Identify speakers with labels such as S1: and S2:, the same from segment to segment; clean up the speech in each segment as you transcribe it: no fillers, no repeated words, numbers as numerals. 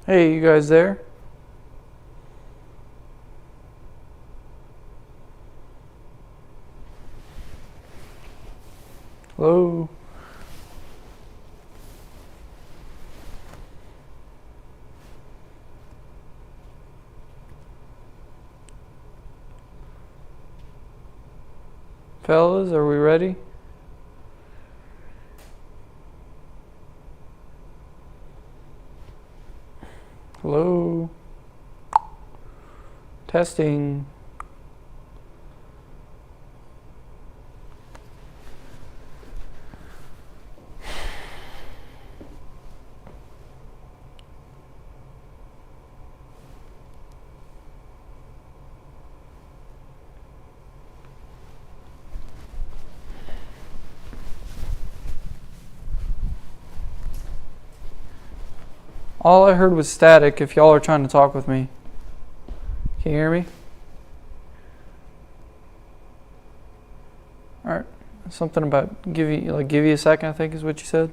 S1: Hey, you guys there? Hello? Fellas, are we ready? Hello? Testing. All I heard was static if y'all are trying to talk with me. Can you hear me? Alright. Something about give you a second, I think is what you said.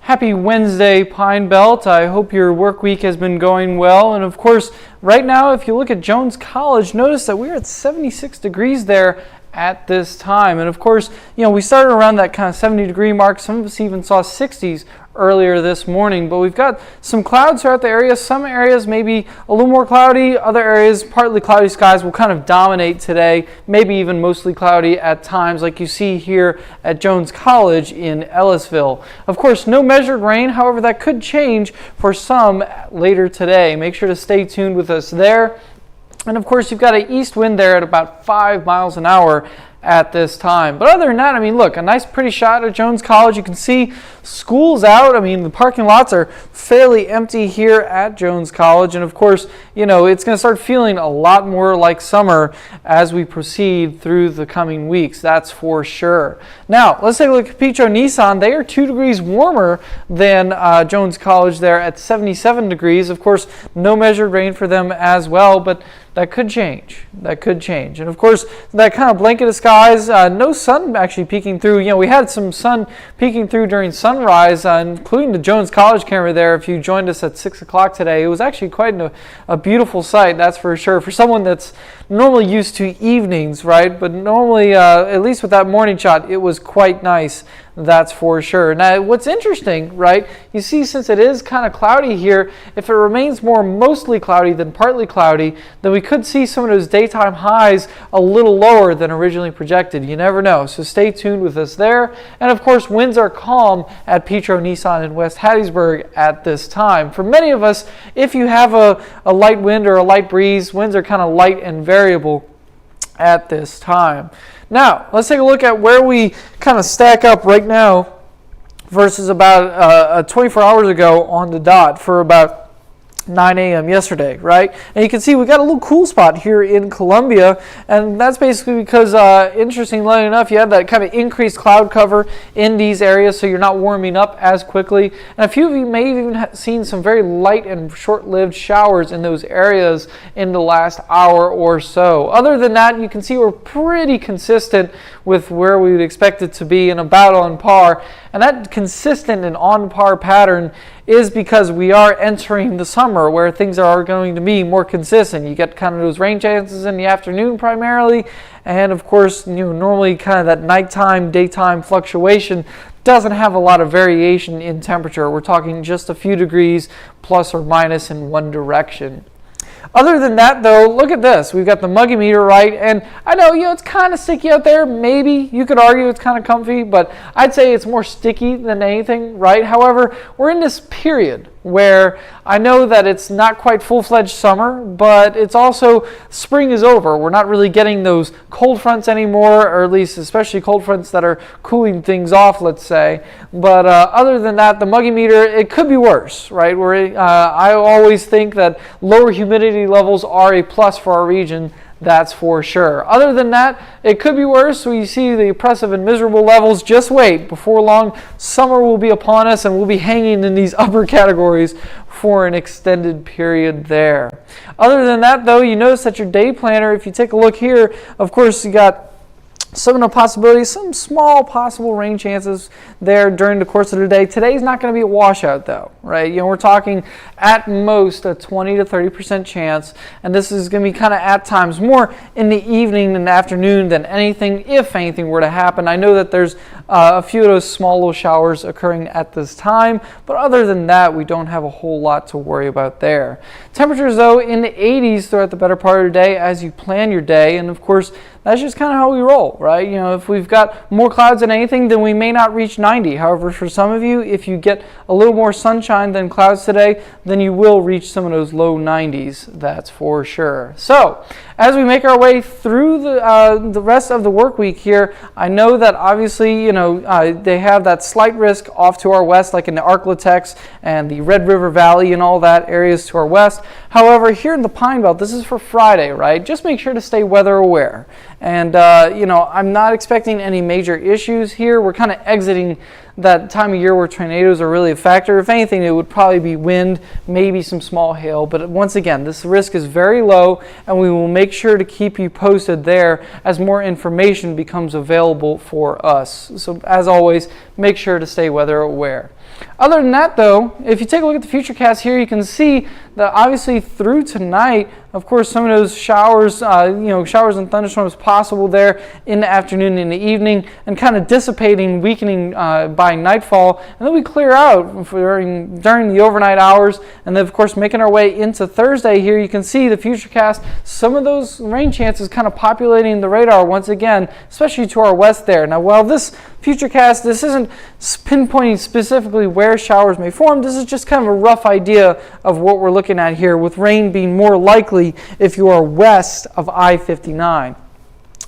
S1: Happy Wednesday, Pine Belt. I hope your work week has been going well. And of course, right now, if you look at Jones College, notice that we're at 76 degrees there at this time. And of course, we started around that kind of 70-degree mark. Some of us even saw 60s earlier this morning, but we've got some clouds throughout the area. Some areas maybe a little more cloudy, other areas partly cloudy skies will kind of dominate today, maybe even mostly cloudy at times like you see here at Jones College in Ellisville. Of course, no measured rain, however that could change for some later today. Make sure to stay tuned with us there. And of course, you've got an east wind there at about 5 miles an hour at this time. But other than that, look, a nice pretty shot at Jones College. You can see school's out. The parking lots are fairly empty here at Jones College. And of course, it's going to start feeling a lot more like summer as we proceed through the coming weeks. That's for sure. Now, let's take a look at Petro Nissan. They are 2 degrees warmer than Jones College there at 77 degrees. Of course, no measured rain for them as well, but that could change. That could change. And of course, that kind of blanket of skies, no sun actually peeking through. We had some sun peeking through during sunrise, including the Jones College camera there. If you joined us at 6 o'clock today, it was actually quite a beautiful sight, that's for sure. For someone that's normally used to evenings, right? But normally, at least with that morning shot, it was quite nice. That's for sure. Now, what's interesting, right? You see, since it is kind of cloudy here, if it remains more mostly cloudy than partly cloudy, then we could see some of those daytime highs a little lower than originally projected. You never know. So stay tuned with us there. And of course, winds are calm at Petro Nissan in West Hattiesburg at this time. For many of us, if you have a light wind or a light breeze, winds are kind of light and variable at this time. Now, let's take a look at where we kind of stack up right now versus about 24 hours ago on the dot for about 9 a.m. yesterday, right? And you can see we got a little cool spot here in Columbia, and that's basically because, interestingly enough, you have that kind of increased cloud cover in these areas, so you're not warming up as quickly. And a few of you may have even seen some very light and short-lived showers in those areas in the last hour or so. Other than that, you can see we're pretty consistent with where we would expect it to be and about on par. And that consistent and on par pattern is because we are entering the summer where things are going to be more consistent. You get kind of those rain chances in the afternoon primarily, and of course, normally kind of that nighttime, daytime fluctuation doesn't have a lot of variation in temperature. We're talking just a few degrees plus or minus in one direction. Other than that, though, look at this. We've got the muggy meter, right? And I know, it's kind of sticky out there. Maybe you could argue it's kind of comfy, but I'd say it's more sticky than anything, right? However, we're in this period where I know that it's not quite full-fledged summer, but it's also spring is over. We're not really getting those cold fronts anymore, or at least especially cold fronts that are cooling things off, let's say. But other than that, the muggy meter, it could be worse, right? I always think that lower humidity levels are a plus for our region. That's for sure. Other than that, it could be worse. We see the oppressive and miserable levels. Just wait. Before long, summer will be upon us, and we'll be hanging in these upper categories for an extended period there. Other than that, though, you notice that your day planner, if you take a look here, of course, you got some of the possibilities, some small possible rain chances there during the course of the day. Today's not going to be a washout, though, right? We're talking at most a 20 to 30% chance, and this is going to be kind of at times more in the evening and afternoon than anything, if anything were to happen. I know that there's a few of those small little showers occurring at this time, but other than that, we don't have a whole lot to worry about there. Temperatures, though, in the 80s throughout the better part of the day as you plan your day, and of course, that's just kind of how we roll, right? If we've got more clouds than anything, then we may not reach 90. However, for some of you, if you get a little more sunshine than clouds today, then you will reach some of those low 90s, that's for sure. So, as we make our way through the rest of the work week here, I know that obviously, they have that slight risk off to our west, like in the Arklatex and the Red River Valley and all that areas to our west. However, here in the Pine Belt, this is for Friday, right? Just make sure to stay weather aware. And, I'm not expecting any major issues here. We're kind of exiting that time of year where tornadoes are really a factor. If anything, it would probably be wind, maybe some small hail. But once again, this risk is very low, and we will make sure to keep you posted there as more information becomes available for us. So as always, make sure to stay weather aware. Other than that, though, if you take a look at the futurecast here, you can see that obviously through tonight, of course, some of those showers, showers and thunderstorms possible there in the afternoon and the evening, and kind of dissipating, weakening by nightfall, and then we clear out during the overnight hours, and then of course making our way into Thursday here. You can see the futurecast, some of those rain chances kind of populating the radar once again, especially to our west there. Now, while this futurecast, this isn't pinpointing specifically where showers may form. This is just kind of a rough idea of what we're looking at here, with rain being more likely if you are west of I-59.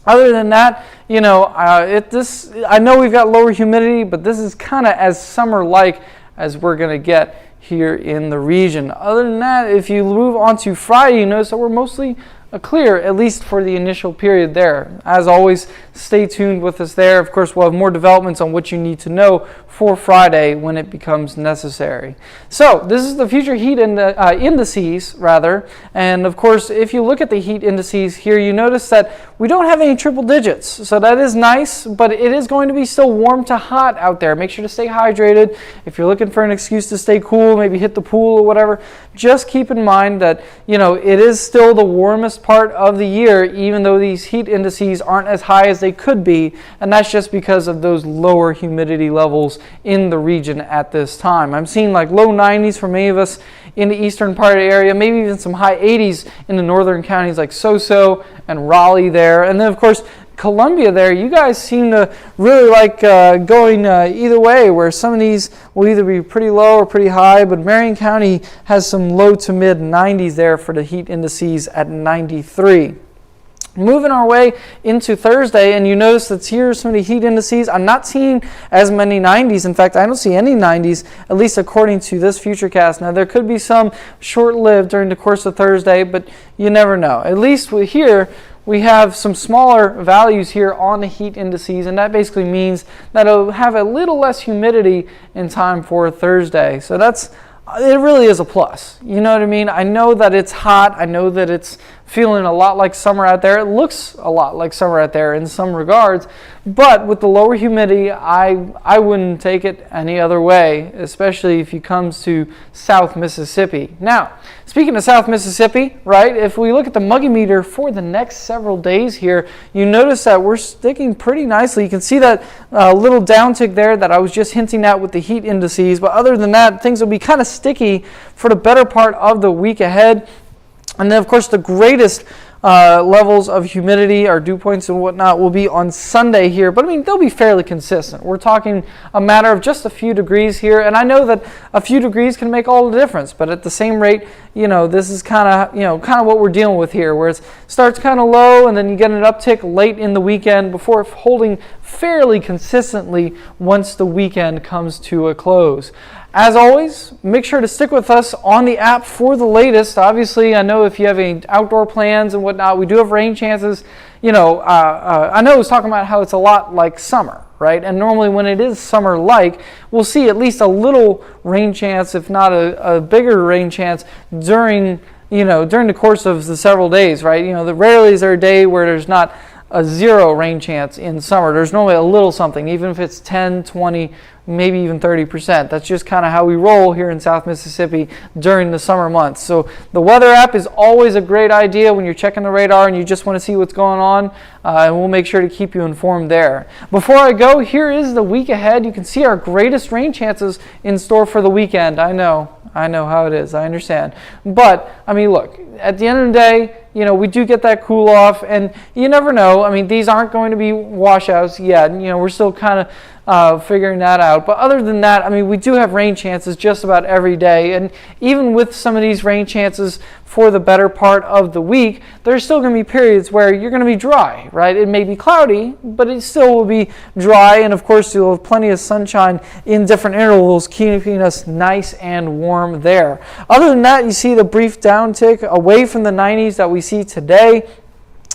S1: Other than that, I know we've got lower humidity, but this is kind of as summer-like as we're going to get here in the region. Other than that, if you move on to Friday, you notice that we're mostly clear, at least for the initial period there. As always, stay tuned with us there. Of course, we'll have more developments on what you need to know for Friday when it becomes necessary. So this is the future heat indices, rather. And of course, if you look at the heat indices here, you notice that we don't have any triple digits. So that is nice, but it is going to be still warm to hot out there. Make sure to stay hydrated. If you're looking for an excuse to stay cool, maybe hit the pool or whatever, just keep in mind that, it is still the warmest part of the year, even though these heat indices aren't as high as they could be, and that's just because of those lower humidity levels in the region at this time. I'm seeing like low 90s for many of us in the eastern part of the area, maybe even some high 80s in the northern counties like Soso and Raleigh there. And then of course Columbia there, you guys seem to really like going either way, where some of these will either be pretty low or pretty high, but Marion County has some low to mid 90s there for the heat indices at 93. Moving our way into Thursday, and you notice that here are some of the heat indices. I'm not seeing as many 90s. In fact, I don't see any 90s, at least according to this futurecast. Now, there could be some short-lived during the course of Thursday, but you never know. At least here, we have some smaller values here on the heat indices, and that basically means that it'll have a little less humidity in time for Thursday. So it really is a plus. You know what I mean? I know that it's hot. I know that it's feeling a lot like summer out there. It looks a lot like summer out there in some regards, but with the lower humidity, I wouldn't take it any other way, especially if it comes to South Mississippi. Now, speaking of South Mississippi, right, if we look at the muggy meter for the next several days here, you notice that we're sticking pretty nicely. You can see that little downtick there that I was just hinting at with the heat indices, but other than that, things will be kind of sticky for the better part of the week ahead. And then, of course, the greatest levels of humidity, our dew points and whatnot, will be on Sunday here. But I mean, they'll be fairly consistent. We're talking a matter of just a few degrees here. And I know that a few degrees can make all the difference. But at the same rate, this is kind of what we're dealing with here, where it starts kind of low and then you get an uptick late in the weekend before holding fairly consistently once the weekend comes to a close. As always, make sure to stick with us on the app for the latest. Obviously, I know if you have any outdoor plans and whatnot, we do have rain chances. I know I was talking about how it's a lot like summer, right? And normally when it is summer-like, we'll see at least a little rain chance, if not a bigger rain chance during the course of the several days, right? Rarely is there a day where there's not a zero rain chance in summer. There's normally a little something, even if it's 10, 20, maybe even 30%. That's just kind of how we roll here in South Mississippi during the summer months. So the weather app is always a great idea when you're checking the radar and you just want to see what's going on, and we'll make sure to keep you informed there. Before I go, here is the week ahead. You can see our greatest rain chances in store for the weekend. I know how it is. I understand. But, I mean, look, at the end of the day, we do get that cool off, and you never know. I mean, these aren't going to be washouts yet. We're still kind of figuring that out. But other than that, I mean, we do have rain chances just about every day. And even with some of these rain chances for the better part of the week, there's still going to be periods where you're going to be dry, right? It may be cloudy, but it still will be dry. And of course, you'll have plenty of sunshine in different intervals, keeping us nice and warm there. Other than that, you see the brief downtick away from the 90s that we see today,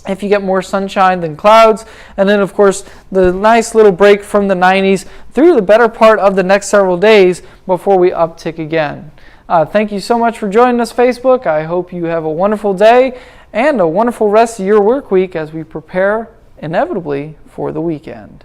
S1: if you get more sunshine than clouds. And then, of course, the nice little break from the 90s through the better part of the next several days before we uptick again. Thank you so much for joining us, Facebook. I hope you have a wonderful day and a wonderful rest of your work week as we prepare, inevitably, for the weekend.